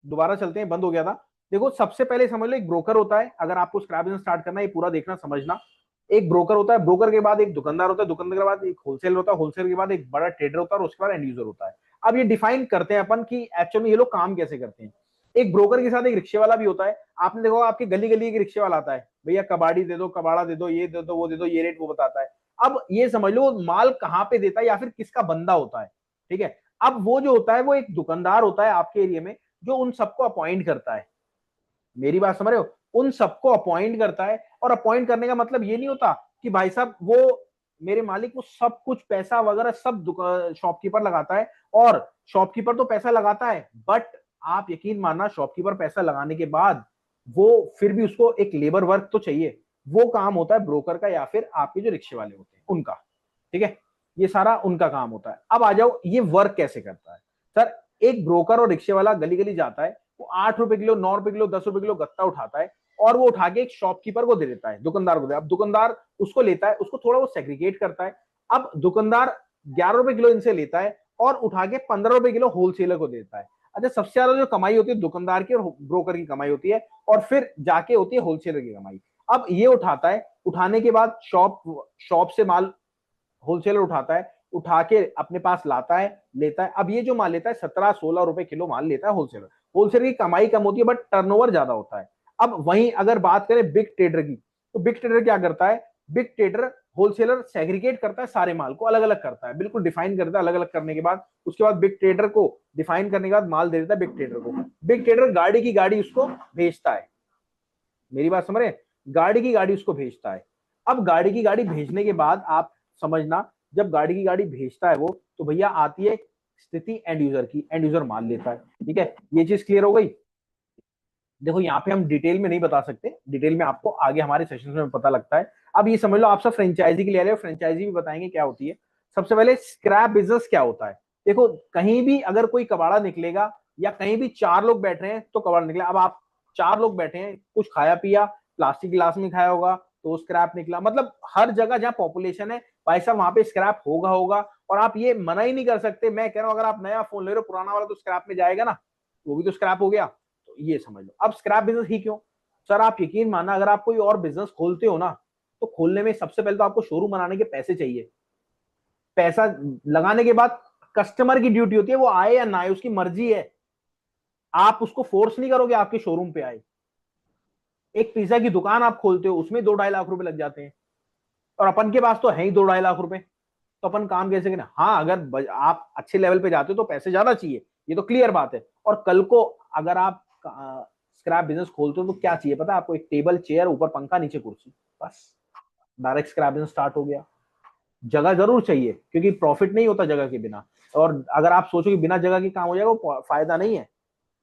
दोबारा चलते हैं, बंद हो गया था। देखो सबसे पहले समझ लो एक ब्रोकर होता है, अगर आपको स्क्रैप बिजनेस स्टार्ट करना है, ये पूरा देखना समझना। एक ब्रोकर होता है, ब्रोकर के बाद एक दुकानदार होता है, दुकानदार के बाद एक होलसेलर होता है, होलसेलर के बाद एक बड़ा ट्रेडर होता है, और उसके बाद एंड यूजर होता है। अब ये डिफाइन करते हैं अपन कि एक्चुअल में ये लोग काम कैसे करते हैं। एक ब्रोकर के साथ एक रिक्शे वाला भी होता है। आपने देखो आपकी गली गली एक रिक्शे वाला आता है, भैया कबाड़ी दे दो, कबाड़ा दे दो, ये दे दो, वो दे दो, ये रेट वो बताता है। अब ये समझ लो माल कहाँ पे देता है या फिर किसका बंदा होता है। ठीक है। अब वो जो होता है वो एक दुकानदार होता है आपके एरिया में, जो उन सबको अपॉइंट करता है। मेरी बात समझ रहे हो, उन सबको अपॉइंट करता है। और अपॉइंट करने का मतलब ये नहीं होता कि भाई साहब वो मेरे मालिक वो सब कुछ पैसा वगैरह सब शॉपकीपर लगाता है। और शॉपकीपर तो पैसा लगाता है, बट आप यकीन मानना शॉपकीपर पैसा लगाने के बाद वो फिर भी उसको एक लेबर वर्क तो चाहिए। वो काम होता है ब्रोकर का या फिर आपके जो रिक्शे वाले होते हैं उनका। ठीक है। ये सारा उनका काम होता है। अब आ जाओ ये वर्क कैसे करता है। सर एक ब्रोकर और रिक्शे वाला गली गली जाता है, वो 8 रुपए किलो, 9 रुपए किलो, 10 रुपए किलो गत्ता उठाता है, और वो उठा के एक शॉपकीपर को दे देता है, दुकानदार को दे। अब दुकानदार उसको लेता है, उसको थोड़ा वो सेग्रीगेट करता है। अब दुकानदार 11 रुपए किलो इनसे लेता है और उठा के 15 रुपए किलो होलसेलर को देता है। अच्छा सबसे ज्यादा जो कमाई होती है दुकानदार की और ब्रोकर की कमाई होती है, और फिर जाके होती है होलसेलर की कमाई। अब ये उठाता है, उठाने के बाद शॉप शॉप से माल होलसेलर उठाता है, उठा के अपने पास लाता है, लेता है। अब ये जो माल लेता है 17-16 रुपए किलो माल लेता है होलसेलर। होलसेलर की कमाई कम होती है बट टर्नओवर ज्यादा होता है। अब वहीं अगर बात करें बिग ट्रेडर की, तो बिग ट्रेडर क्या करता है, बिग ट्रेडर होलसेलर सेग्रीगेट करता है, सारे माल को अलग अलग करता है, बिल्कुल डिफाइन करता है। अलग अलग करने के बाद उसके बाद बिग ट्रेडर को डिफाइन करने के बाद माल दे देता है बिग ट्रेडर को। बिग ट्रेडर गाड़ी की गाड़ी उसको भेजता है। मेरी बात समझ रहे हैं? गाड़ी की गाड़ी उसको भेजता है। अब गाड़ी की गाड़ी भेजने के बाद आप समझना, जब गाड़ी की गाड़ी भेजता है वो, तो भैया आती है स्थिति एंड यूजर की, एंड यूजर माल लेता है। ठीक है, ये चीज क्लियर हो गई। देखो यहाँ पे हम डिटेल में नहीं बता सकते, डिटेल में आपको आगे हमारे सेशन में पता लगता है। अब ये समझ लो आप सब फ्रेंचाइजी के लिए आ रहे हो, फ्रेंचाइजी भी बताएंगे क्या होती है। सबसे पहले स्क्रैप बिजनेस क्या होता है। देखो कहीं भी अगर कोई कबाड़ा निकलेगा, या कहीं भी 4 लोग बैठ रहे हैं तो कबाड़ा निकला। अब आप 4 लोग बैठे हैं, कुछ खाया पिया, प्लास्टिक गिलास में खाया होगा तो स्क्रैप निकला। मतलब हर जगह जहाँ पॉपुलेशन है भाई साहब वहां पे स्क्रैप होगा होगा। और आप ये मना ही नहीं कर सकते। मैं कह रहा हूँ अगर आप नया फोन ले रहे हो, पुराना वाला तो स्क्रैप में जाएगा ना, वो भी तो स्क्रैप हो गया। तो ये समझ लो। अब स्क्रैप बिजनेस ही क्यों। सर आप यकीन मानना, अगर आप कोई और बिजनेस खोलते हो ना, तो खोलने में सबसे पहले तो आपको शोरूम बनाने के पैसे चाहिए। पैसा लगाने के बाद कस्टमर की ड्यूटी होती है, वो आए या ना आए उसकी मर्जी है। आप उसको फोर्स नहीं करोगे आपके शोरूम पे आए। एक पिज्जा की दुकान आप खोलते हो, उसमें 2-2.5 लाख रुपए लग जाते हैं, और अपन के पास तो है ही 2-2.5 लाख रुपए। तो अपन काम कैसे करें। हाँ अगर आप अच्छे लेवल पे जाते हो तो पैसे ज्यादा चाहिए, ये तो क्लियर बात है। और कल को अगर आप स्क्रैप बिजनेस खोलते हो तो क्या चाहिए पता है आपको, एक टेबल चेयर, ऊपर पंखा, नीचे कुर्सी, बस डायरेक्ट स्क्रैप बिजनेस स्टार्ट हो गया। जगह जरूर चाहिए क्योंकि प्रॉफिट नहीं होता जगह के बिना। और अगर आप सोचो कि बिना जगह के काम हो जाएगा, वो फायदा नहीं है।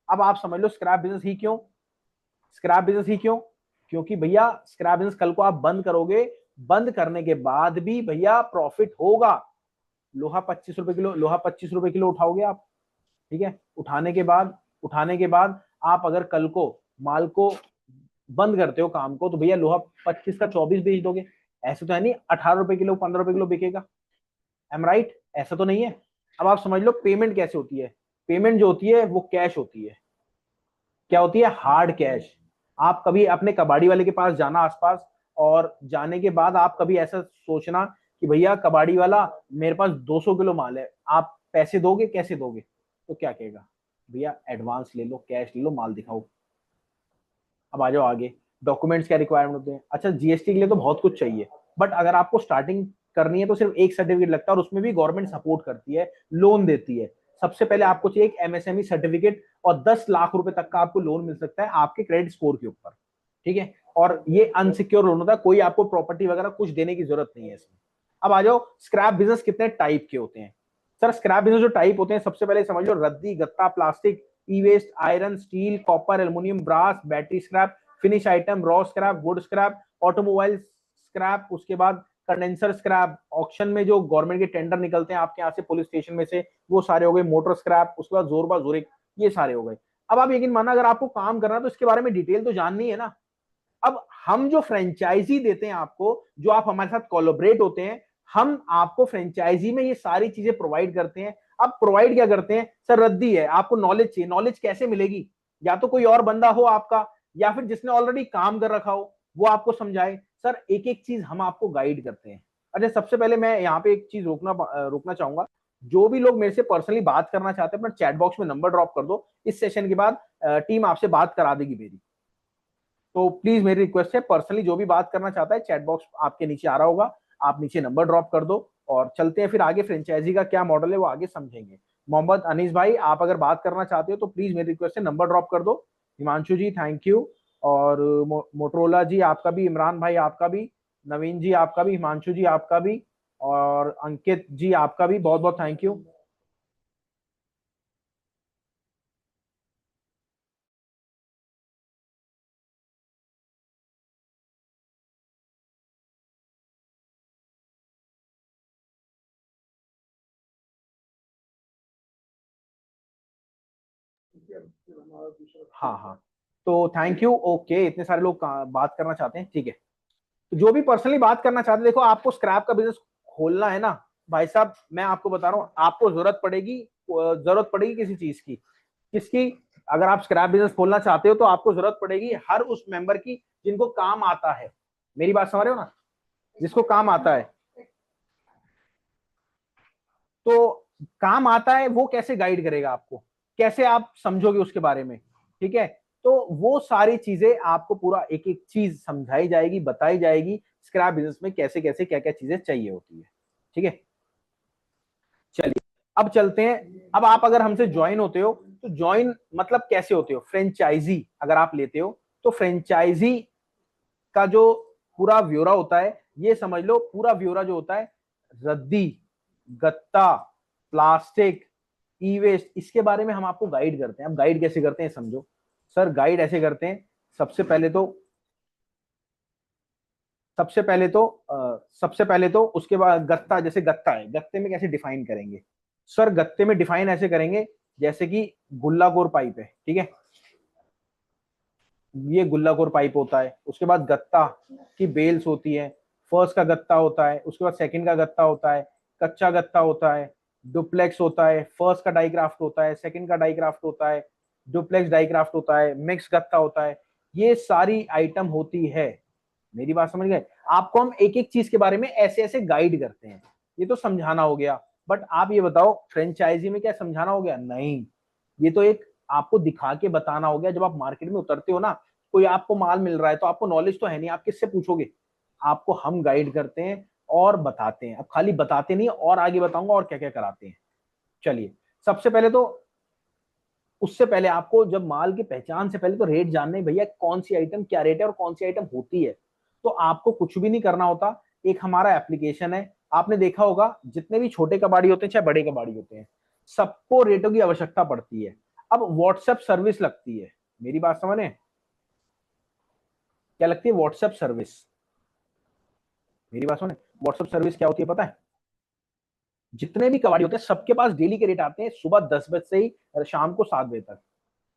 अब आप समझ लो स्क्रैप बिजनेस ही क्यों। स्क्रैप बिजनेस ही क्यों, क्योंकि भैया स्क्रैप बिजनेस कल को आप बंद करोगे, बंद करने के बाद भी भैया प्रॉफिट होगा। लोहा 25 रुपए किलो, लोहा 25 रुपए किलो उठाओगे आप। ठीक है, उठाने के बाद आप अगर कल को माल को बंद करते हो काम को, तो भैया लोहा 25 का 24 बेच दोगे। ऐसे तो है नहीं 18 रुपए किलो, 15 रुपए किलो बिकेगा। एम राइट, ऐसा तो नहीं है। अब आप समझ लो पेमेंट कैसे होती है। पेमेंट जो होती है वो कैश होती है। क्या होती है, हार्ड कैश। आप कभी अपने कबाड़ी वाले के पास जाना आसपास, और जाने के बाद आप कभी ऐसा सोचना कि भैया कबाड़ी वाला मेरे पास 200 किलो माल है, आप पैसे दोगे, कैसे दोगे। तो क्या कहेगा, भैया एडवांस ले लो, कैश ले लो, माल दिखाओ। अब आ जाओ आगे, डॉक्यूमेंट्स क्या रिक्वायरमेंट होते हैं। अच्छा जीएसटी के लिए तो बहुत कुछ चाहिए, बट अगर आपको स्टार्टिंग करनी है तो सिर्फ एक सर्टिफिकेट लगता है, और उसमें भी गवर्नमेंट सपोर्ट करती है, लोन देती है। सबसे पहले आपको चाहिए एक एमएसएमई सर्टिफिकेट, और 10 लाख रुपए तक का आपको लोन मिल सकता है आपके क्रेडिट स्कोर के ऊपर। ठीक है, और ये अनसिक्योर लोन होता है, कोई आपको प्रॉपर्टी वगैरह कुछ देने की जरूरत नहीं है इसमें। अब आ जाओ स्क्रैप बिजनेस कितने टाइप के होते हैं। सर स्क्रैप बिजनेस जो टाइप होते हैं, सबसे पहले समझ लो रद्दी, गत्ता, plastic, e waste, iron, steel, copper, aluminium, brass, battery scrap, finish item, raw scrap, wood scrap, automobile scrap, उसके बाद कंडेंसर स्क्रैप, ऑक्शन में जो गवर्नमेंट के टेंडर निकलते हैं आपके यहाँ से, पुलिस स्टेशन में से, वो सारे हो गए, मोटर स्क्रैप, उसके बाद जोरबा जोरिक, ये सारे हो गए। अब आप यकीन मानना अगर आपको काम करना है तो इसके बारे में डिटेल तो जाननी है ना। अब हम जो फ्रेंचाइजी देते हैं आपको, जो आप हमारे साथ कोलैबोरेट होते हैं, हम आपको फ्रेंचाइजी में ये सारी चीजें प्रोवाइड करते हैं। अब प्रोवाइड क्या करते हैं, सर रद्दी है, आपको नॉलेज चाहिए, नॉलेज कैसे मिलेगी। या तो कोई और बंदा हो आपका, या फिर जिसने ऑलरेडी काम कर रखा हो वो आपको समझाए। सर एक एक चीज हम आपको गाइड करते हैं। अच्छा सबसे पहले मैं यहाँ पे एक चीज रोकना चाहूंगा। जो भी लोग मेरे से पर्सनली बात करना चाहते हैं अपना चैट बॉक्स में नंबर ड्रॉप कर दो, इस सेशन के बाद टीम आपसे बात करा देगी मेरी। तो प्लीज मेरी रिक्वेस्ट है, पर्सनली जो भी बात करना चाहता है चैट बॉक्स आपके नीचे आ रहा होगा, आप नीचे नंबर ड्रॉप कर दो और चलते हैं फिर आगे। फ्रेंचाइजी का क्या मॉडल है वो आगे समझेंगे। मोहम्मद अनीस भाई आप अगर बात करना चाहते हो तो प्लीज मेरी रिक्वेस्ट है नंबर ड्रॉप कर दो। हिमांशु जी थैंक यू, और मोटरोला जी आपका भी, इमरान भाई आपका भी, नवीन जी आपका भी, हिमांशु जी आपका भी, और अंकित जी आपका भी बहुत बहुत थैंक यू। हाँ हाँ, तो थैंक यू। ओके इतने सारे लोग बात करना चाहते हैं, ठीक है। तो जो भी पर्सनली बात करना चाहते हैं, देखो आपको स्क्रैप का बिजनेस खोलना है ना भाई साहब, मैं आपको बता रहा हूँ आपको जरूरत पड़ेगी किसी चीज की। किसकी? अगर आप स्क्रैप बिजनेस खोलना चाहते हो तो आपको जरूरत पड़ेगी हर उस मेंबर की जिनको काम आता है। मेरी बात समझ रहे हो ना? जिसको काम आता है, तो काम आता है वो कैसे गाइड करेगा आपको, कैसे आप समझोगे उसके बारे में, ठीक है। तो वो सारी चीजें आपको पूरा एक एक चीज समझाई जाएगी, बताई जाएगी, स्क्रैप बिजनेस में कैसे कैसे क्या क्या चीजें चाहिए होती है, ठीक है। चलिए अब चलते हैं। अब आप अगर हमसे ज्वाइन होते हो तो ज्वाइन मतलब कैसे होते हो, फ्रेंचाइजी अगर आप लेते हो तो फ्रेंचाइजी का जो पूरा ब्यौरा होता है, ये समझ लो पूरा ब्यौरा जो होता है, रद्दी, गत्ता, प्लास्टिक, ई वेस्ट, इसके बारे में हम आपको गाइड करते हैं। अब गाइड कैसे करते हैं समझो। सर गाइड ऐसे करते हैं, सबसे पहले तो सबसे पहले तो उसके बाद गत्ता, जैसे गत्ता है, गत्ते में कैसे डिफाइन करेंगे। सर गत्ते में डिफाइन ऐसे करेंगे जैसे कि गुल्लाकोर पाइप है, ठीक है, ये गुल्लाकोर पाइप होता है। उसके बाद गत्ता की बेल्स होती है, फर्स्ट का गत्ता होता है, उसके बाद सेकंड का गत्ता होता है, कच्चा गत्ता होता है, डुप्लेक्स होता है, फर्स्ट का डाइक्राफ्ट होता है, सेकंड का डाइक्राफ्ट होता है, डुप्लेक्स डाइक्राफ्ट होता है, मिक्स गत्ता होता है। ये सारी आइटम होती है। मेरी बात समझ गए? आपको हम एक एक चीज के बारे में ऐसे ऐसे गाइड करते हैं। ये तो समझाना हो गया, बट आप ये बताओ फ्रेंचाइजी में क्या समझाना हो गया? नहीं, ये तो एक आपको दिखा के बताना हो गया। जब आप मार्केट में उतरते हो ना, कोई आपको माल मिल रहा है तो आपको नॉलेज तो है नहीं, आप किससे पूछोगे? आपको हम गाइड करते हैं और बताते हैं। अब खाली बताते नहीं, और आगे बताऊंगा और क्या क्या कराते हैं। चलिए सबसे पहले तो, उससे पहले आपको जब माल की पहचान से पहले तो रेट जानना है भैया, कौन सी आइटम क्या रेट है और कौन सी आइटम होती है। तो आपको कुछ भी नहीं करना होता, एक हमारा एप्लीकेशन है, आपने देखा होगा जितने भी छोटे कबाड़ी होते हैं चाहे बड़े कबाड़ी होते हैं, सबको रेटों की आवश्यकता पड़ती है। अब व्हाट्सएप सर्विस लगती है। मेरी बात समझे? क्या लगती है? WhatsApp service. मेरी बात सुने, व्हाट्सएप सर्विस क्या होती है पता है? जितने भी कबाड़ी होते हैं सबके पास डेली के रेट आते हैं, सुबह 10 बजे से ही शाम को 7 बजे तक।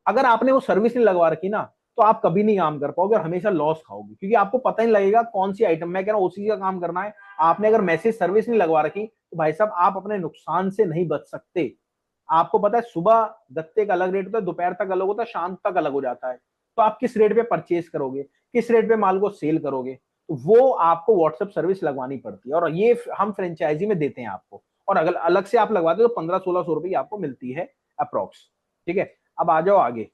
अगर आपने वो सर्विस नहीं लगवा रखी ना, तो आप कभी नहीं काम कर पाओगे और हमेशा लॉस खाओगे, क्योंकि आपको पता ही नहीं लगेगा कौन सी आइटम, मैं कह रहा हूँ उसी का काम करना है। आपने अगर मैसेज सर्विस नहीं लगवा रखी तो भाई साहब आप अपने नुकसान से नहीं बच सकते। आपको पता है सुबह गत्ते का अलग रेट होता है, दोपहर तक अलग होता है, शाम तक अलग हो जाता है। तो आप किस रेट पे परचेज करोगे, किस रेट पे माल को सेल करोगे, तो वो आपको व्हाट्सएप सर्विस लगवानी पड़ती है, और ये हम फ्रेंचाइजी में देते हैं आपको। और अगर अलग से आप लगवाते हो तो 1500-1600 रुपए आपको मिलती है अप्रोक्स, ठीक है। अब आ जाओ आगे।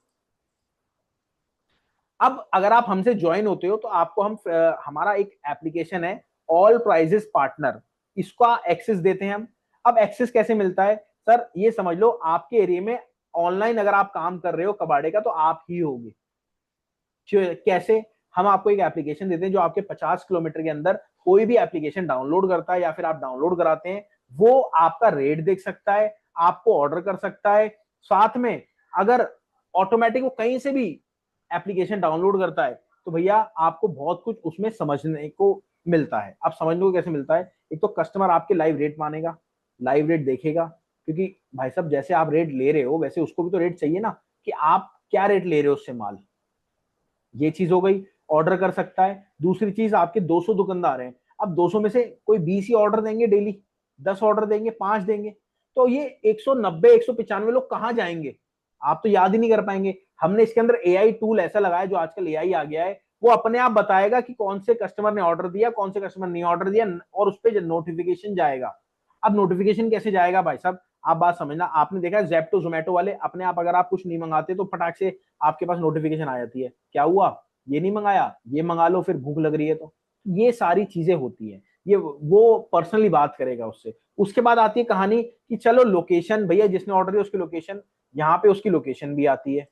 अब अगर आप हमसे ज्वाइन होते हो तो आपको हम हमारा एक एप्लीकेशन है, ऑल प्राइजेस पार्टनर, इसका एक्सेस देते हैं हम। अब एक्सेस कैसे मिलता है? सर ये समझ लो आपके एरिया में ऑनलाइन अगर आप काम कर रहे हो कबाड़े का तो आप ही होगे। कैसे? हम आपको एक एप्लीकेशन देते हैं जो आपके 50 किलोमीटर के अंदर कोई भी एप्लीकेशन डाउनलोड करता है या फिर आप डाउनलोड कराते हैं, वो आपका रेट देख सकता है, आपको ऑर्डर कर सकता है। साथ में अगर ऑटोमेटिक वो कहीं से भी एप्लीकेशन डाउनलोड करता है तो भैया आपको बहुत कुछ उसमें समझने को मिलता है। अब समझने को कैसे मिलता है? एक तो कस्टमर आपके लाइव रेट मानेगा, लाइव रेट देखेगा, क्योंकि भाई साहब जैसे आप रेट ले रहे हो वैसे उसको भी तो रेट चाहिए ना, कि आप क्या रेट ले रहे हो उससे माल। ये चीज हो गई, ऑर्डर कर सकता है। दूसरी चीज, आपके 200 दुकानदार हैं, अब 200 में से कोई 20 ही ऑर्डर देंगे डेली, 10 ऑर्डर देंगे, 5 देंगे, तो ये 190 195 लोग कहां जाएंगे? आप तो याद ही नहीं कर पाएंगे। हमने इसके अंदर एआई टूल ऐसा लगाया, जो आजकल एआई आ गया है, वो अपने आप बताएगा कि कौन से कस्टमर ने ऑर्डर दिया, कौन से कस्टमर ने ऑर्डर दिया, और उस पर नोटिफिकेशन जाएगा। अब नोटिफिकेशन कैसे जाएगा भाई साहब, आप बात समझना, आपने देखा जेप्टो जोमेटो वाले अपने आप अगर आप कुछ नहीं मंगाते तो फटाक से आपके पास नोटिफिकेशन आ जाती है, क्या हुआ, ये नहीं मंगाया, ये मंगा लो, फिर भूख लग रही है तो। ये सारी चीजें होती हैं, ये वो पर्सनली बात करेगा उससे। उसके बाद आती है कहानी कि चलो लोकेशन, भैया जिसने ऑर्डर दिया उसकी लोकेशन, यहाँ पे उसकी लोकेशन भी आती है,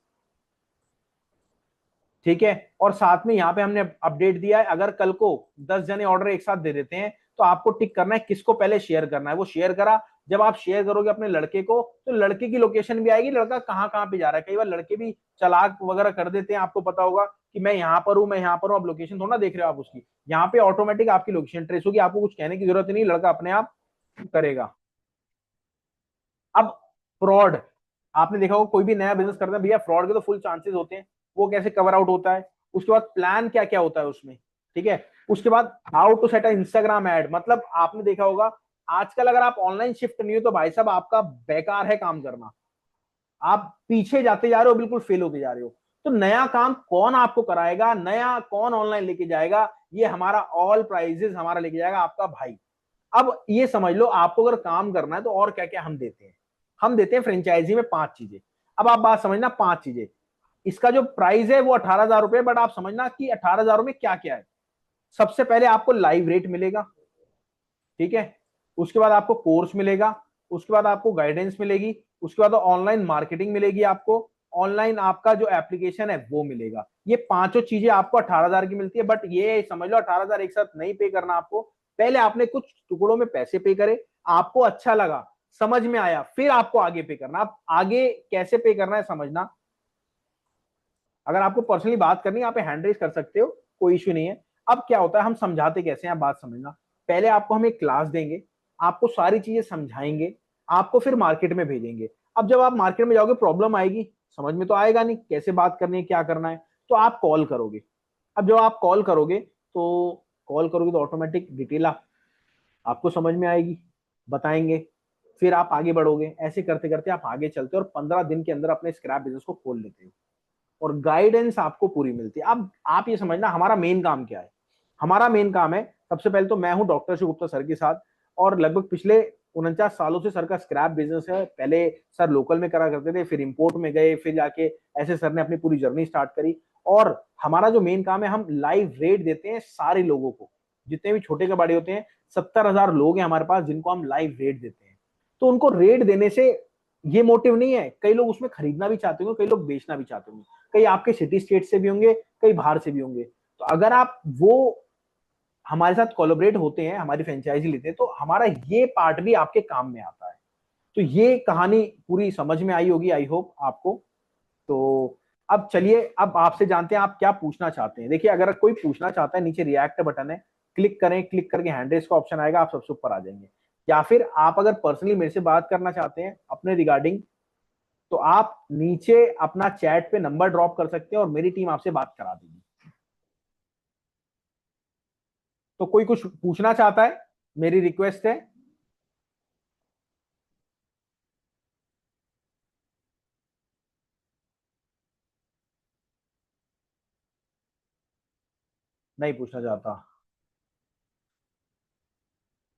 ठीक है। और साथ में यहाँ पे हमने अपडेट दिया है, अगर कल को 10 जने ऑर्डर एक साथ दे देते हैं तो आपको टिक करना है किसको पहले शेयर करना है। वो शेयर करा, जब आप शेयर करोगे अपने लड़के को तो लड़के की लोकेशन भी आएगी, लड़का कहाँ कहाँ पे जा रहा है। कई बार लड़के भी चालाक वगैरह कर देते हैं, आपको पता होगा कि मैं यहाँ पर हूँ, मैं यहाँ पर हूँ, अब लोकेशन थोड़ा ना देख रहे हो आप उसकी, यहाँ पे ऑटोमेटिक आपकी लोकेशन ट्रेस होगी, आपको कुछ कहने की जरूरत नहीं, लड़का अपने आप करेगा। अब फ्रॉड, आपने देखा होगा कोई भी नया बिजनेस करता है भैया, फ्रॉड के तो फुल चांसेस होते हैं, वो कैसे कवर आउट होता है, उसके बाद प्लान क्या क्या होता है उसमें, ठीक है। उसके बाद how to set a Instagram ad, मतलब आपने देखा होगा आजकल अगर आप ऑनलाइन शिफ्ट नहीं हो तो भाई साहब आपका बेकार है काम करना, आप पीछे जाते जा रहे हो, बिल्कुल फेल होते जा रहे हो। तो नया काम कौन आपको कराएगा, नया कौन ऑनलाइन लेके जाएगा, ये हमारा ऑल प्राइजेस हमारा लेके जाएगा आपका भाई। अब ये समझ लो आपको अगर काम करना है तो और क्या क्या हम देते हैं, हम देते हैं फ्रेंचाइजी में 5 चीजें। अब आप बात समझना, 5 चीजें, इसका जो प्राइस है वो 18,000 रुपए, बट आप समझना कि 18,000 में क्या क्या है। सबसे पहले आपको लाइव रेट मिलेगा, ठीक है। उसके बाद आपको कोर्स मिलेगा, उसके बाद आपको गाइडेंस मिलेगी, उसके बाद ऑनलाइन मार्केटिंग मिलेगी आपको, ऑनलाइन आपका जो एप्लीकेशन है वो मिलेगा। ये पांचों चीजें आपको 18,000 की मिलती है, बट ये समझ लो 18,000 एक साथ नहीं पे करना आपको, पहले आपने कुछ टुकड़ों में पैसे पे करे, आपको अच्छा लगा, समझ में आया, फिर आपको आगे पे करना। आप आगे कैसे पे करना है समझना, अगर आपको पर्सनली बात करनी है यहाँ पे हैंड रेज कर सकते हो, कोई इश्यू नहीं है। अब क्या होता है, हम समझाते कैसे हैं, आप बात समझना, पहले आपको हम एक क्लास देंगे, आपको सारी चीजें समझाएंगे, आपको फिर मार्केट में भेजेंगे। अब जब आप मार्केट में जाओगे प्रॉब्लम आएगी, समझ में तो आएगा नहीं कैसे बात करनी है, क्या करना है, तो आप कॉल करोगे। अब जब आप कॉल करोगे तो ऑटोमेटिक डिटेल आपको समझ में आएगी, बताएंगे, फिर आप आगे बढ़ोगे, ऐसे करते करते आप आगे चलते हो और 15 दिन के अंदर अपने स्क्रैप बिजनेस को खोल लेते हो और गाइडेंस आपको पूरी मिलती है। अब आप ये समझना हमारा मेन काम क्या है, हमारा मेन काम है, सबसे पहले तो मैं हूं डॉक्टर शिव गुप्ता सर के साथ, और लगभग पिछले 49 सालों से सर का स्क्रैप बिजनेस है। पहले सर लोकल में करा करते थे, फिर इंपोर्ट में गए, फिर जाके ऐसे सर ने अपनी पूरी जर्नी स्टार्ट करी। और हमारा जो मेन काम है, हम लाइव रेट देते हैं सारे लोगों को, जितने भी छोटे कबाड़ी होते हैं, 70,000 लोग हैं हमारे पास जिनको हम लाइव रेट देते हैं। तो उनको रेट देने से ये मोटिव नहीं है, कई लोग उसमें खरीदना भी चाहते होंगे, कई लोग बेचना भी चाहते होंगे, कई आपके सिटी स्टेट से भी होंगे, कई बाहर से भी होंगे। तो अगर आप वो हमारे साथ कोलैबोरेट होते हैं, हमारी फ्रेंचाइजी लेते हैं, तो हमारा ये पार्ट भी आपके काम में आता है। तो ये कहानी पूरी समझ में आई होगी आई होप आपको। तो अब चलिए, अब आपसे जानते हैं आप क्या पूछना चाहते हैं। देखिए अगर कोई पूछना चाहता है, नीचे रिएक्ट बटन है, क्लिक करें, क्लिक करके हैंड रेस का ऑप्शन आएगा, आप सबसे ऊपर आ जाएंगे। या फिर आप अगर पर्सनली मेरे से बात करना चाहते हैं अपने रिगार्डिंग, तो आप नीचे अपना चैट पे नंबर ड्रॉप कर सकते हैं और मेरी टीम आपसे बात करा देगी। तो कोई कुछ पूछना चाहता है, मेरी रिक्वेस्ट है। नहीं पूछना चाहता,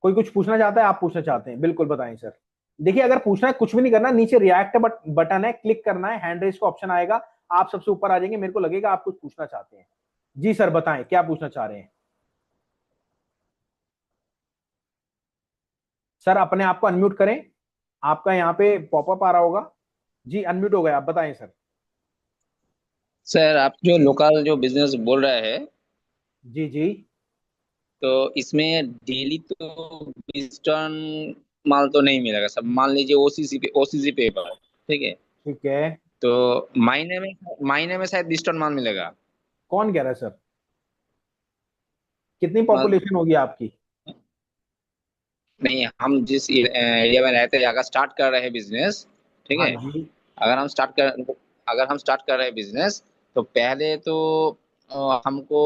कोई कुछ पूछना चाहता है, आप पूछना चाहते हैं, बिल्कुल बताएं सर। देखिए अगर पूछना है कुछ भी नहीं करना, नीचे रिएक्ट बटन है, क्लिक करना है, हैंड रेस का ऑप्शन आएगा, आप सबसे ऊपर आ जाएंगे, मेरे को लगेगा आप कुछ पूछना चाहते हैं। जी सर बताएं क्या पूछना चाह रहे हैं। सर अपने आप को अनम्यूट करें, आपका यहाँ पे पॉपअप आ रहा होगा। जी अनम्यूट हो गया, आप बताएं सर। सर आप जो लोकल जो बिजनेस बोल रहे हैं, जी जी। तो इसमें डेली तो 20 टन माल तो नहीं मिलेगा। सब मान लीजिए ओसीसी पे ठीक है। ठीक है। तो महीने में शायद 20 टन माल मिलेगा। कौन कह रहा है सर, कितनी माल पॉपुलेशन होगी आपकी। नहीं, हम जिस एरिया में रहते हैं, अगर स्टार्ट कर रहे हैं बिजनेस, ठीक हाँ है। जी। अगर हम स्टार्ट कर अगर हम स्टार्ट कर रहे हैं बिजनेस, तो पहले तो हमको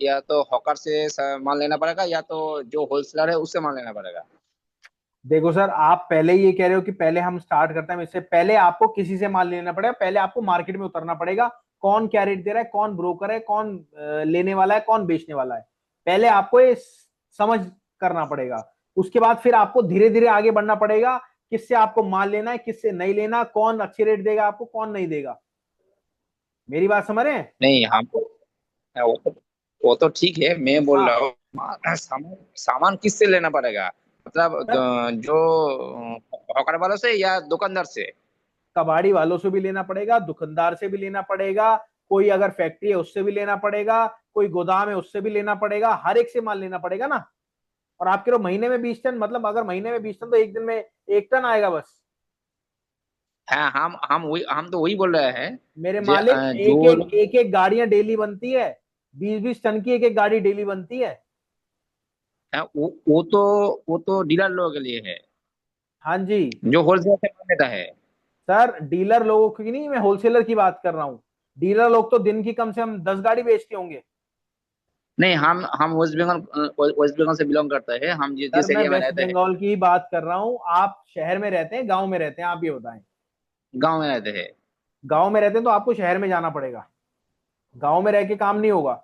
या तो हॉकर से माल लेना पड़ेगा, या तो जो होलसेलर है उससे माल लेना पड़ेगा। देखो सर, आप पहले ये कह रहे हो कि पहले हम स्टार्ट करते हैं, इससे पहले आपको किसी से माल लेना पड़ेगा, पहले आपको मार्केट में उतरना पड़ेगा। कौन क्या रेट दे रहा है, कौन ब्रोकर है, कौन लेने वाला है, कौन बेचने वाला है, पहले आपको ये समझ करना पड़ेगा। उसके बाद फिर आपको धीरे धीरे आगे बढ़ना पड़ेगा, किससे आपको माल लेना है, किससे नहीं लेना, कौन अच्छे रेट देगा आपको, कौन नहीं देगा। मेरी बात समझ रहे हैं? नहीं हम वो तो ठीक है, मैं बोल रहा हाँ हूँ सामान सामान किससे लेना पड़ेगा, मतलब सर, जो हॉकर वालों से या दुकानदार से? कबाड़ी वालों से भी लेना पड़ेगा, दुकानदार से भी लेना पड़ेगा, कोई अगर फैक्ट्री है उससे भी लेना पड़ेगा, कोई गोदाम है उससे भी लेना पड़ेगा, हर एक से माल लेना पड़ेगा ना। और आपके तो महीने में 20 टन, मतलब अगर महीने में 20 टन तो एक दिन में 1 टन आएगा बस। हाँ, हम तो वही बोल रहे हैं। मेरे मालिक, जो लोग एक एक गाड़ियां डेली बनती है, 20 20 टन की एक एक गाड़ी डेली बनती है। हैं, वो तो डीलर लोगों के लिए है, हाँ जी। जो होलसेल से माल लेता है। सर डीलर लोगों की नहीं, मैं होलसेलर की बात कर रहा हूँ। डीलर लोग तो दिन की कम से कम 10 गाड़ी बेचते होंगे। नहीं, हम वेस्ट बंगाल से बिलोंग करते हैं, हम सर जिस मैं एरिया में वेस्ट रहते हैं, बंगाल की ही बात कर रहा हूँ। आप शहर में रहते हैं, गांव में रहते हैं, आप ये बताएं। गांव में रहते हैं। गांव में रहते हैं तो आपको शहर में जाना पड़ेगा। गांव में रह के काम नहीं होगा।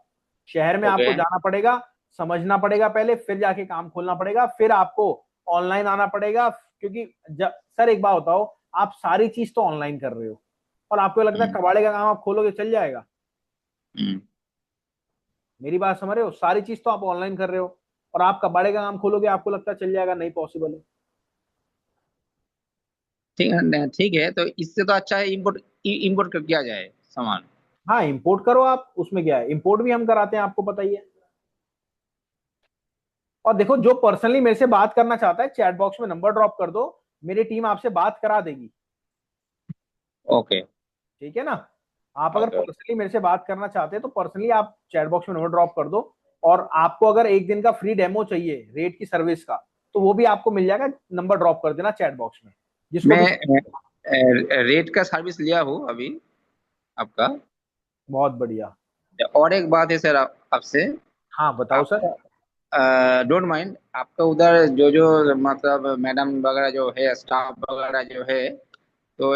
शहर में ओके। आपको जाना पड़ेगा, समझना पड़ेगा पहले, फिर जाके काम खोलना पड़ेगा, फिर आपको ऑनलाइन आना पड़ेगा। क्योंकि सर एक बात बताओ, आप सारी चीज तो ऑनलाइन कर रहे हो, और आपको लगता है हम्म। कबाड़े का काम आप खोलोगे चल जाएगा? हम्म। मेरी बात समझ रहे हो? सारी चीज तो आप ऑनलाइन कर रहे हो, और आप कबाड़े का काम खोलोगे आपको लगता है चल जाएगा? नहीं पॉसिबल है। ठीक है, ठीक है, तो इससे तो अच्छा है इम्पोर्ट, इम्पोर्ट कर किया जाए सामान। हाँ इंपोर्ट करो आप, उसमें क्या है, इंपोर्ट भी हम कराते हैं, आपको पता ही है। और देखो, जो पर्सनली मेरे से बात करना चाहता है, चैट बॉक्स में नंबर ड्रॉप कर दो, मेरी टीम आपसे बात करा देगी। ओके। ठीक है ना? आप अगर ओके। पर्सनली मेरे से बात करना चाहते हैं तो पर्सनली आप चैट बॉक्स में नंबर ड्रॉप कर दो। और आपको अगर एक दिन का फ्री डेमो चाहिए रेट की सर्विस का, तो वो भी आपको मिल जाएगा, नंबर ड्रॉप कर देना चैट बॉक्स में, जिसको भी। मैं रेट का सर्विस लिया हूँ अभी आपका। बहुत बढ़िया। और एक बात है सर, आपसे, हाँ बताओ सर। आपका डोंट माइंड, आपका उधर जो जो मतलब मैडम वगैरह जो है, स्टाफ वगैरह जो है, तो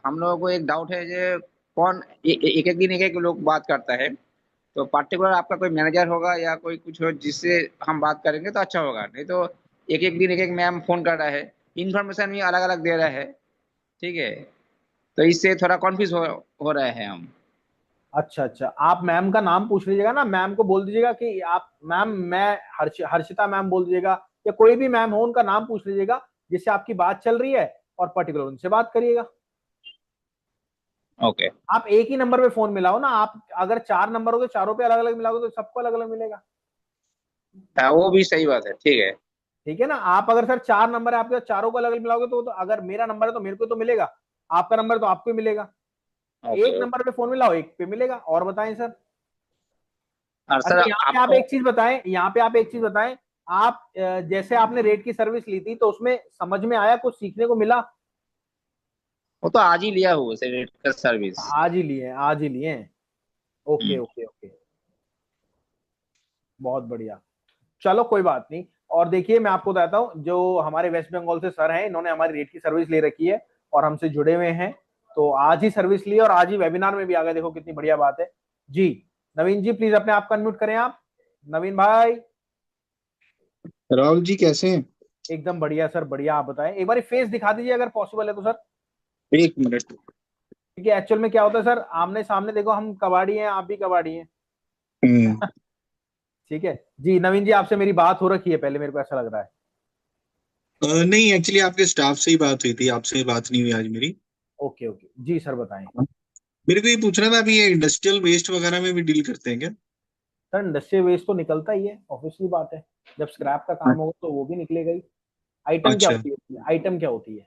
हम लोगों को एक डाउट है, जो कौन एक एक दिन एक एक लोग बात करता है, तो पार्टिकुलर आपका कोई मैनेजर होगा या कोई कुछ हो जिससे हम बात करेंगे तो अच्छा होगा, नहीं तो एक एक दिन एक एक मैम फोन कर रहा है, इन्फॉर्मेशन भी अलग अलग दे रहा है, ठीक है, तो इससे थोड़ा कॉन्फ्यूज हो रहे हैं हम। अच्छा अच्छा, आप मैम का नाम पूछ लीजिएगा ना, मैम को बोल दीजिएगा कि आप मैम, मैं हर्षिता मैम बोल दीजिएगा, या कोई भी मैम हो उनका नाम पूछ लीजिएगा जिससे आपकी बात चल रही है, और पर्टिकुलर उनसे बात करिएगा। ओके। आप एक ही नंबर पे फोन मिलाओ ना, आप अगर 4 नंबर हो तो चारों पे अलग अलग मिलाओगे तो सबको अलग अलग मिलेगा। हाँ, वो भी सही बात है, ठीक है। ठीक है ना? आप अगर सर 4 नंबर है आपके, चारों को अलग अलग मिलाओगे तो अगर मेरा नंबर है तो मेरे को तो मिलेगा, आपका नंबर है तो आपको ही मिलेगा। एक ओके। नंबर पे फोन मिलाओ, एक पे मिलेगा। और बताएं सर। और सर अच्छा यहाँ पे आप आपको, एक चीज बताएं, यहाँ पे आप एक चीज बताएं। आप जैसे आपने रेट की सर्विस ली थी तो उसमें समझ में आया, कुछ सीखने को मिला? वो तो आज ही लिया हुआ सर रेट का सर्विस। आज ही लिए हैं, आज ही लिए हैं। Okay okay okay. बहुत बढ़िया। चलो कोई बात नहीं। और देखिए मैं आपको बताता हूँ, जो हमारे वेस्ट बंगाल से सर हैं, इन्होंने हमारी रेट की सर्विस ले रखी है और हमसे जुड़े हुए हैं। तो आज ही सर्विस ली और आज ही वेबिनार में भी आ गए, देखो कितनी बढ़िया बात है। जी नवीन जी, प्लीज अपने आप को अनम्यूट करें आप। नवीन भाई। राहुल जी कैसे हैं? एकदम बढ़िया सर, बढ़िया। आप बताएं, एक बार फेस दिखा दीजिए अगर पॉसिबल है तो सर। एक मिनट। क्योंकि एक्चुअल में क्या होता है सर, आमने सामने देखो, हम कबाड़ी हैं, आप भी कबाड़ी हैं। हम्म। ठीक है जी। नवीन जी आपसे मेरी बात हो रखी है पहले, मेरे को ऐसा लग रहा है। नहीं, एक्चुअली आपके स्टाफ से ही बात हुई थी, आपसे बात नहीं हुई आज मेरी। ओके ओके जी सर, बताएं। मेरे को ये पूछना था, अभी ये इंडस्ट्रियल वेस्ट वगैरह में भी डील करते हैं क्या? सर इंडस्ट्रियल वेस्ट तो निकलता ही है, ऑब्वियसली बात है। जब स्क्रैप का काम होगा तो वो भी निकलेगा ही। आइटम क्या अच्छा। होती है, आइटम क्या होती है?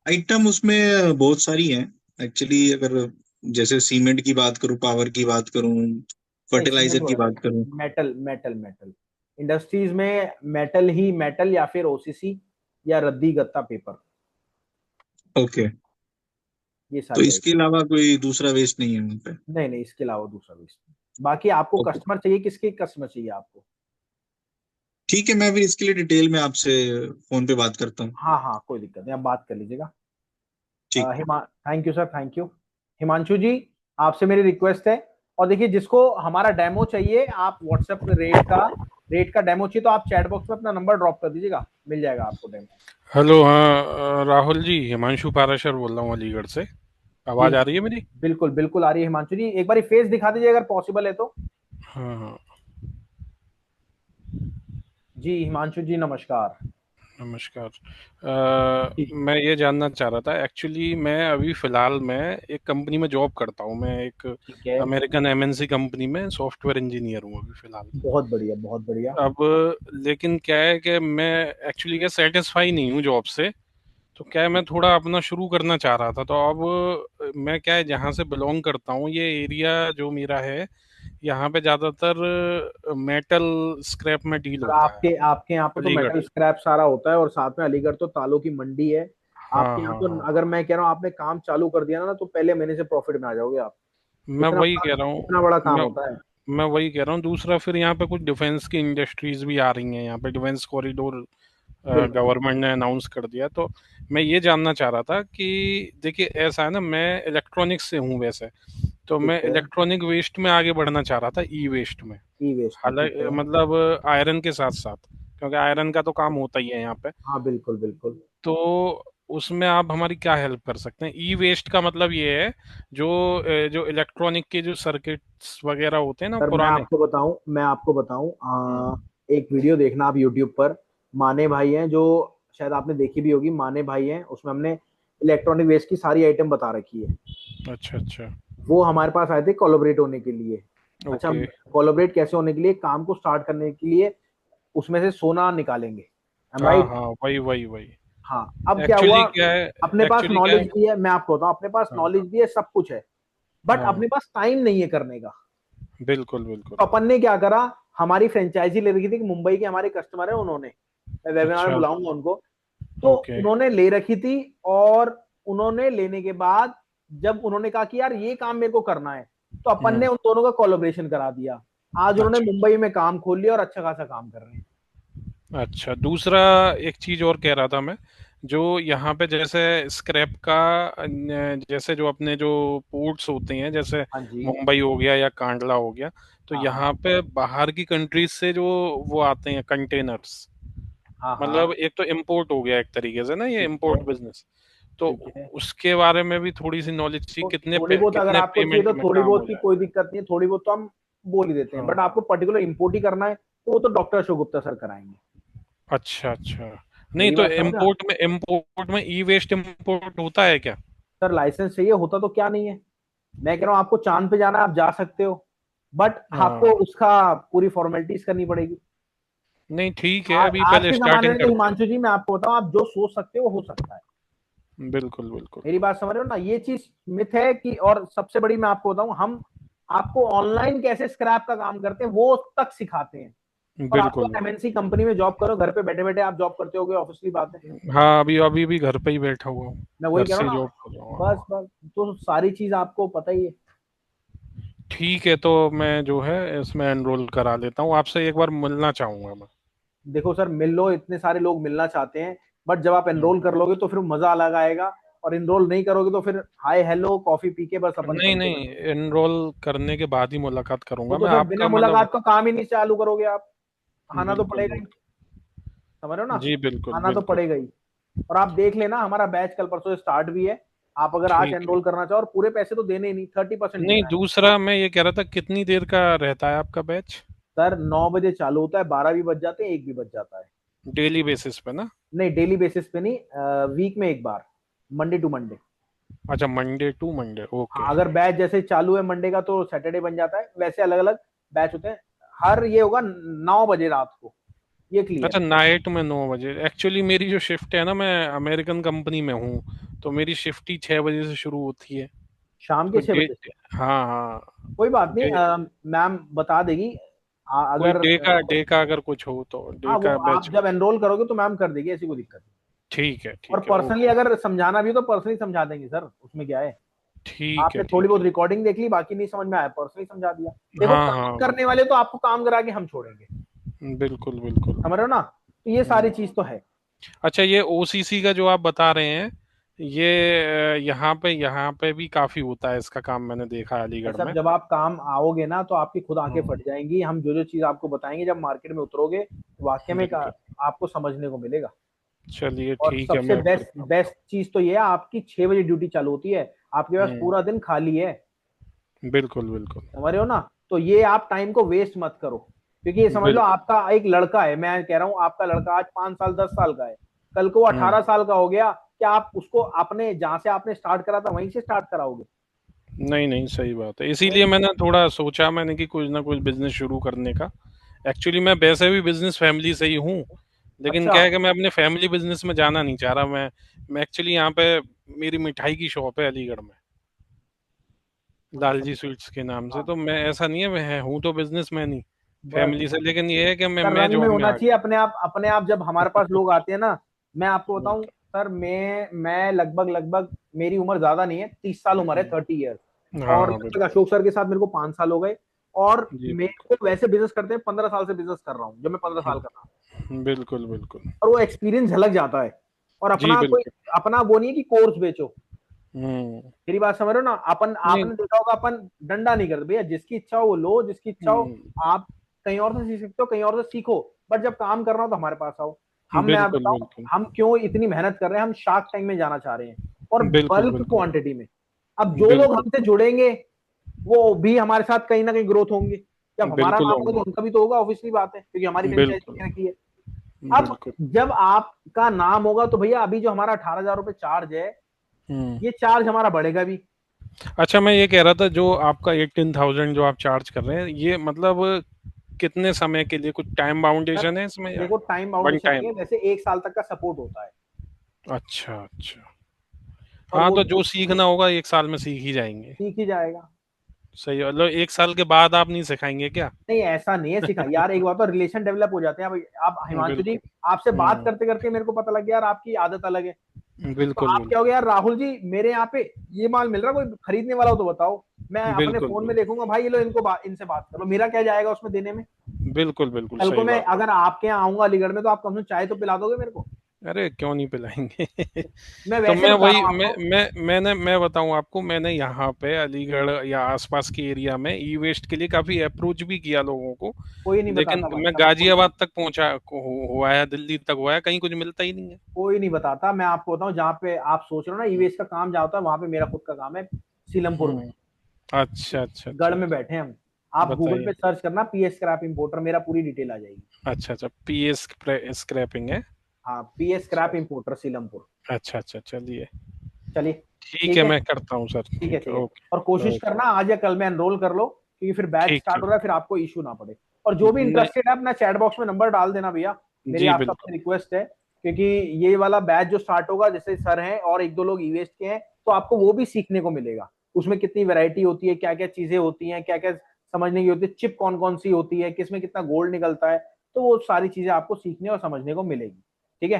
आइटम उसमें बहुत सारी हैं एक्चुअली। अगर जैसे सीमेंट की बात करूं, पावर की बात करूं, नहीं सीमेंट फर्टिलाइजर की वगैरह बात करूं। नहीं, मेटल मेटल मेटल। इंडस्ट्रीज में मेटल ही मेटल, या फिर ओसीसी, या रद्दी गत्ता पेपर, ओके। ये तो सारी इसके आइटम। अलावा कोई दूसरा वेस्ट नहीं है वहाँ पे? नहीं नहीं, इसके अलावा दूसरा वेस्ट। बाकी आपको ओके। कस्टमर चाहिए, किसके कस्टमर चाहिए आपको? ठीक है, मैं फिर इसके लिए डिटेल में आपसे फोन पे बात करता हूँ। हाँ हाँ, कोई दिक्कत नहीं, आप बात कर लीजिएगा। ठीक। हिमा thank you sir, thank you. Himanshu ji, आपसे मेरी रिक्वेस्ट है, और देखिए जिसको हमारा डेमो चाहिए, आप व्हाट्सएप पे रेट का डेमो चाहिए तो आप चैट बॉक्स में अपना नंबर ड्रॉप कर दीजिएगा, मिल जाएगा आपको डेमो। हेलो, हाँ राहुल जी, हिमांशु पाराशर बोल रहा हूँ अलीगढ़ से। जी आवाज आ हाँ, रही है मेरी? बिल्कुल बिल्कुल आ रही है हिमांशु जी, एक बार फेस दिखा दीजिए अगर पॉसिबल है तो। हाँ हाँ, जी हिमांशु जी नमस्कार। नमस्कार। जी मैं ये जानना चाह रहा था, एक्चुअली मैं अभी फिलहाल मैं एक कंपनी में जॉब करता हूँ। मैं एक ठीक है, अमेरिकन एमएनसी कंपनी में सॉफ्टवेयर इंजीनियर हूँ अभी फिलहाल। बहुत बढ़िया बहुत बढ़िया। अब लेकिन क्या है कि मैं एक्चुअली क्या सेटिस्फाई नहीं हूँ जॉब से। तो क्या है, मैं थोड़ा अपना शुरू करना चाह रहा था। तो अब मैं क्या है, जहाँ से बिलोंग करता हूँ, ये एरिया जो मेरा है, यहाँ पे ज्यादातर मेटल स्क्रैप में डील सर होता है। आपके आपके यहाँ पे तो अलीगढ़। मेटल स्क्रैप सारा होता है, और साथ में अलीगढ़ तो तालों की मंडी है। हाँ आपके यहाँ हाँ तो हाँ, अगर मैं कह रहा हूँ आपने काम चालू कर दिया ना तो पहले महीने से प्रॉफिट में आ जाओगे आप। मैं इतना वही बड़ा कह रहा इतना हूँ। बड़ा काम मैं होता है। मैं वही कह रहा हूँ। दूसरा, फिर यहाँ पे कुछ डिफेंस की इंडस्ट्रीज भी आ रही हैं। यहाँ पे डिफेंस कॉरिडोर बिल्कुल गवर्नमेंट ने अनाउंस कर दिया। तो मैं ये जानना चाह रहा था कि देखिए, ऐसा है ना, मैं इलेक्ट्रॉनिक्स से हूँ वैसे। तो ठीक मैं है। इलेक्ट्रॉनिक वेस्ट में आगे बढ़ना चाह रहा था, ई वेस्ट में। ई वेस्ट में ठीक हालांकि है। मतलब आयरन के साथ साथ, क्योंकि आयरन का तो काम होता ही है यहाँ पे। हाँ बिल्कुल बिल्कुल। तो उसमें आप हमारी क्या हेल्प कर सकते हैं? ई वेस्ट का मतलब ये है, जो जो इलेक्ट्रॉनिक के जो सर्किट्स वगैरह होते हैं ना सर पुराने। मैं आपको बताऊं हम्म, एक वीडियो देखना आप यूट्यूब पर। माने भाई हैं जो, शायद आपने देखी भी होगी, माने भाई हैं, उसमें हमने इलेक्ट्रॉनिक वेस्ट की सारी आइटम बता रखी है। अच्छा अच्छा। वो हमारे पास आए थे कोलैबोरेट होने के लिए। अच्छा, ओके। कोलैबोरेट कैसे होने के लिए, काम को स्टार्ट करने के लिए उसमें से सोना निकालेंगे, एम हाँ राइट। हाँ, वही वही वही। हाँ, अब क्या हुआ, एक्चुअली क्या है, अपने पास एक्चुअली क्या है। नॉलेज भी है, मैं आपको बताऊं अपने पास हाँ नॉलेज भी है, सब कुछ है, बट हाँ, अपने पास टाइम नहीं है करने का। बिल्कुल बिल्कुल। तो अपन ने क्या करा, हमारी फ्रेंचाइजी ले रखी थी कि मुंबई के हमारे कस्टमर है, उन्होंने, मैं वेबिनार में अच्छा। बुलाऊंगा उनको। तो ओके। उन्होंने ले रखी थी, और उन्होंने लेने के बाद जब उन्होंने कहा कि यार ये काम मेरे को करना है, तो अपन ने हम्म। उन दोनों का कोलैबोरेशन करा दिया। आज उन्होंने अच्छा मुंबई में काम खोल लिया और अच्छा खासा काम कर रहे हैं। अच्छा। दूसरा, एक चीज और कह रहा था मैं, जो यहाँ पे जैसे स्क्रैप का जैसे जो अपने जो पोर्ट्स होते हैं, जैसे हाँ जी। मुंबई हो गया या कांडला हो गया, तो हाँ हाँ यहाँ पे बाहर की कंट्रीज से जो वो आते हैं कंटेनर्स, हाँ मतलब हाँ। एक तो इम्पोर्ट हो गया एक तरीके से ना, ये ठीक है इम्पोर्ट बिजनेस। तो ठीक है। उसके बारे में भी थोड़ी सी नॉलेज चाहिए, तो थोड़ी बहुत अगर कितने आपको चाहिए पेमेंट तो में थोड़ी काम हो बहुत की जाए? कोई दिक्कत नहीं है, थोड़ी बहुत तो हम बोल ही देते हैं, हाँ बट आपको पर्टिकुलर इम्पोर्ट ही करना है तो वो तो डॉक्टर अशोक गुप्ता सर कराएंगे। अच्छा अच्छा। नहीं मेरी तो बात समझ रहे हैं आप? इम्पोर्ट में ई वेस्ट इम्पोर्ट होता है क्या? सर लाइसेंस चाहिए होता तो क्या नहीं है। मैं कह रहा हूँ आपको चांद पे जाना है, आप जा सकते हो, बट आपको हाँ, उसका पूरी फॉर्मेलिटीज करनी पड़ेगी। नहीं ठीक है, आज अभी आज पहले के जमाने स्टार्टिंग में तो करते हैं। हिमांशु जी मैं आपको बताऊं, आप जो सोच सकते हो वो सकता है। बिल्कुल बिल्कुल। मेरी बात समझ रहे हो ना, ये चीज मिथ है कि, और सबसे बड़ी मैं आपको बताऊं, हम आपको ऑनलाइन कैसे स्क्रैप का काम करते हैं वो तक सिखाते हैं। और आपको बिल्कुल बिल्कुल। एमएनसी कंपनी में जॉब करो, घर पे बैठे बैठे आप जॉब करते होगे, ऑब्वियसली बात है। हाँ, अभी अभी भी घर पे ही बैठा हुआ हूँ। मैं वही घर कह रहा से हूँ ना, जॉब कर रहा हूँ, बस हाँ। बस तो सारी चीज आपको पता ही है। ठीक है, तो मैं जो है इसमें एनरोल करा लेता हूँ। आपसे एक बार मिलना चाहूंगा मैं। देखो सर, मिल लो, इतने सारे लोग मिलना चाहते हैं, बट जब आप हम्म। एनरोल कर लोगे तो फिर मजा अलग आएगा, और एनरोल नहीं करोगे तो फिर हाय हेलो कॉफी पी के बस अपन नहीं चलते नहीं, रहेंगे। एनरोल करने के बाद ही मुलाकात वो करूंगा तो मैं सर बिना आपका, मतलब। मुलाकात तो काम ही नहीं चालू करोगे आप, आना तो बिल्कुल पड़ेगा ही। बिल्कुल। समझ रहे हो ना, जी बिल्कुल आना तो बिल्कुल। पड़ेगा ही। और आप देख लेना, हमारा बैच कल परसों स्टार्ट भी है। आप अगर आज ठीक है। एनरोल करना चाहो, और पूरे पैसे तो देने ही नहीं, 30% नहीं, देना है। दूसरा मैं ये कह रहा था, कितनी देर का रहता है आपका बैच? सर 9 बजे चालू होता है, 12 भी बज जाते हैं, 1 भी बज जाता है। डेली बेसिस पे ना? नहीं, डेली बेसिस पे नहीं, वीक में एक बार, मंडे टू मंडे। अच्छा, मंडे टू मंडे, हाँ, ओके। अगर बैच जैसे चालू है मंडे का तो सैटरडे बन जाता है, वैसे अलग अलग बैच होते हैं। हर ये होगा 9 बजे रात को, ये क्लियर अच्छा, है। नाइट में 9 बजे? एक्चुअली मेरी जो शिफ्ट है ना, मैं अमेरिकन कंपनी में हूँ, तो मेरी शिफ्ट ही 6 बजे से शुरू होती है। शाम के तो 6 बजे से। हाँ हाँ। कोई बात नहीं, डे मैम बता देगी। कोई अगर डे का अगर कुछ हो तो डे हाँ, वो का बैच आप हो। जब एनरोल करोगे तो मैम कर देगी, ऐसी कोई दिक्कत नहीं। और ठीक है, पर्सनली ओके। अगर समझाना भी हो तो पर्सनली समझा देंगे सर, उसमें क्या है। आपने थोड़ी ठीक बहुत है। रिकॉर्डिंग देख ली, बाकी नहीं समझ में आया, पर्सनली समझा दिया। देखो, हाँ काम हाँ, करने वाले तो आपको काम करा के हम छोड़ेंगे। बिल्कुल बिल्कुल। समझ रहे हो ना, तो ये सारी चीज तो है। अच्छा, ये ओसीसी का जो आप बता रहे हैं, ये यहाँ पे भी काफी होता है इसका काम, मैंने देखा है भाई अलीगढ़ साहब में। जब आप काम आओगे ना तो आपकी खुद आंखें हम्म, फट जाएंगी, हम जो जो चीज आपको बताएंगे जब मार्केट में उतरोगे तो वाकई में बिल्कुल। आपको समझने को मिलेगा। चलिए और ठीक है, सबसे मैं बेस्ट करता हूँ। बेस्ट चीज तो ये है, आपकी 6 बजे ड्यूटी चालू होती है, आपके पास हम्म, पूरा दिन खाली है। बिल्कुल बिल्कुल। समझ रहे हो ना, तो ये आप टाइम को वेस्ट मत करो, क्योंकि ये समझ लो बिल्कुल। आपका एक लड़का है, मैं कह रहा हूँ आपका लड़का आज 5 साल 10 साल का है, कल को वो हम्म, 18 साल का हो गया, क्या आप उसको अपने जहां से आपने स्टार्ट करा था वहीं से स्टार्ट कराओगे? नहीं नहीं, सही बात है, नहीं। इसीलिए मैंने थोड़ा सोचा मैंने कि कुछ ना कुछ बिजनेस शुरू करने का। एक्चुअली मैं वैसे भी बिजनेस फैमिली से ही हूँ, लेकिन अच्छा। क्या है कि मैं अपने फैमिली बिजनेस में जाना नहीं चाह रहा। मैं एक्चुअली यहाँ पे मेरी मिठाई की शॉप है अलीगढ़ में, अच्छा। लालजी स्वीट्स के नाम से। हाँ। तो मैं, ऐसा नहीं है, मैं हूँ तो बिजनेसमैन ही बस फैमिली से, लेकिन ये है कि सर मैं रंग में जॉब में होना आ चाहिए गया। अपने आप, अपने आप जब हमारे पास लोग आते हैं ना, मैं आपको हम्म, बताऊं सर, मैं लगभग लगभग, मेरी उम्र ज्यादा नहीं है, 30 साल उम्र है, 30 ईयर्स। हाँ और हाँ, जब तक बिल्कुल। अशोक सर के साथ मेरे को 5 साल हो गए, और जी मेरे को वैसे बिजनेस करते हैं 15 साल से बिजनेस कर रहा हूँ, जब मैं 15 साल का था। बिल्कुल बिल्कुल। और वो एक्सपीरियंस झलक जाता है। और जी अपना कोई, बिल्कुल। अपना वो नहीं है कि कोर्स बेचो, हम्म। मेरी बात समझ रहे हो ना, अपन नहीं। आपने देखा होगा अपन डंडा नहीं करते भैया, जिसकी इच्छा हो वो लो, जिसकी इच्छा हो हम्म, आप कहीं और से सीख सकते हो, कहीं और से सीखो, बट जब काम करना हो तो हमारे पास आओ। मैं आप बिल्कुल बताऊं बिल्कुल। हम क्यों इतनी मेहनत कर रहे हैं, हम शार्क टैंक में जाना चाह रहे हैं, और बिल्कुल बल्क बिल्कुल। क्वांटिटी में। अब जो लोग बिल्कुल हमसे जुड़ेंगे वो भी हमारे साथ कहीं ना कहीं ग्रोथ होंगे, जब हमारा बिल्कुल नाम होगा होंगे। तो उनका भी तो होगा, ऑब्वियसली बात है, क्योंकि हमारी बिल्कुल फ्रेंचाइजी रखी है। अब बिल्कुल। जब आपका नाम होगा तो भैया अभी जो हमारा 18,000 रुपये चार्ज है, हम्म। ये चार्ज हमारा बढ़ेगा भी। अच्छा, मैं ये कह रहा था, जो आपका 18,000 जो आप चार्ज कर रहे हैं, ये मतलब कितने समय के लिए, कुछ टाइम सर बाउंडेशन है इसमें या देखो टाइम वन बाउंडेशन नहीं टाइम? है, वैसे 1 साल तक का सपोर्ट होता है। अच्छा अच्छा। और हाँ, वो तो जो सीखना होगा 1 साल में सीख ही जाएंगे। सीख ही जाएगा। सही है, मतलब 1 साल के बाद आप नहीं सिखाएंगे क्या? नहीं ऐसा नहीं है सिखा यार, एक बार तो रिलेशन डेवलप हो जाते हैं। अब आप हिमांशु जी, बिल्कुल। आपसे बात हम्म, करते करते मेरे को पता लग गया यार आपकी आदत अलग है। तो बिल्कुल आप क्या हो बिल्कुल। गया यार, राहुल जी मेरे यहाँ पे ये माल मिल रहा है, कोई खरीदने वाला हो तो बताओ, मैं अपने बिल्कुल फोन में बिल्कुल। देखूंगा, भाई ये लो इनको इनसे बात करो, मेरा क्या जाएगा उसमें देने में? बिल्कुल बिल्कुल, कल को सही मैं बात है। अगर आपके यहाँ आऊंगा अलीगढ़ में तो आप कम से कम चाय तो पिला दोगे मेरे को। अरे क्यों नहीं पिलाएंगे। मैं तो वैसे मैं बता रहा वही हूँ आपको। मैं बताऊं आपको, मैंने यहाँ पे अलीगढ़ या आसपास के एरिया में ई वेस्ट के लिए काफी अप्रोच भी किया लोगों को, कोई नहीं लेकिन बताता भाई मैं साहब, गाजियाबाद तक पहुंचा, हुआ है, दिल्ली तक हुआ है, कहीं कुछ मिलता ही नहीं है। कोई नहीं बताता। मैं आपको बताऊं, जहाँ पे आप सोच रहे हो ना ईवीएस का काम जहाँ होता है, वहां पे मेरा खुद का काम है, सीलमपुर में। हम्म। अच्छा अच्छा गढ़ अच्छा। में बैठे हैं हम। आप गूगल पे बताइए। सर्च करना पीएस स्क्रैप इंपोर्टर, मेरा पूरी डिटेल आ जाएगी। अच्छा अच्छा, पीएस स्क्रैपिंग है। हाँ पीएस स्क्रैप इंपोर्टर सीलमपुर। अच्छा अच्छा, चलिए चलिए। ठीक ठीक है, है। मैं करता हूँ सर। ठीक है ठीक है, ठीक है। और ओके कोशिश ओके। करना आज या कल में एनरोल कर लो, क्योंकि फिर बैच ठीक स्टार्ट ठीक। हो रहा है, फिर आपको इशू ना पड़े। और जो भी नहीं। इंटरेस्टेड है अपना चैट बॉक्स में नंबर डाल देना भैया, मेरी जी आप बिल्कुल। सबसे रिक्वेस्ट है, क्योंकि ये वाला बैच जो स्टार्ट होगा, जैसे सर हैं और एक दो लोग ईवेस्ट के हैं, तो आपको वो भी सीखने को मिलेगा, उसमें कितनी वैरायटी होती है, क्या क्या चीजें होती हैं, क्या क्या समझने की होती है, चिप कौन कौन सी होती है, किसमें कितना गोल्ड निकलता है, तो वो सारी चीजें आपको सीखने और समझने को मिलेगी। ठीक है।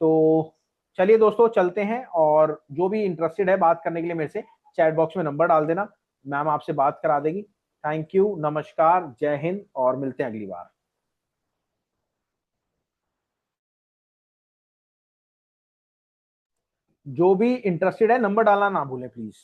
तो चलिए दोस्तों चलते हैं, और जो भी इंटरेस्टेड है बात करने के लिए मेरे से चैट बॉक्स में नंबर डाल देना, मैम आपसे बात करा देगी। थैंक यू, नमस्कार, जय हिंद, और मिलते हैं अगली बार। जो भी इंटरेस्टेड है नंबर डालना ना भूलें प्लीज।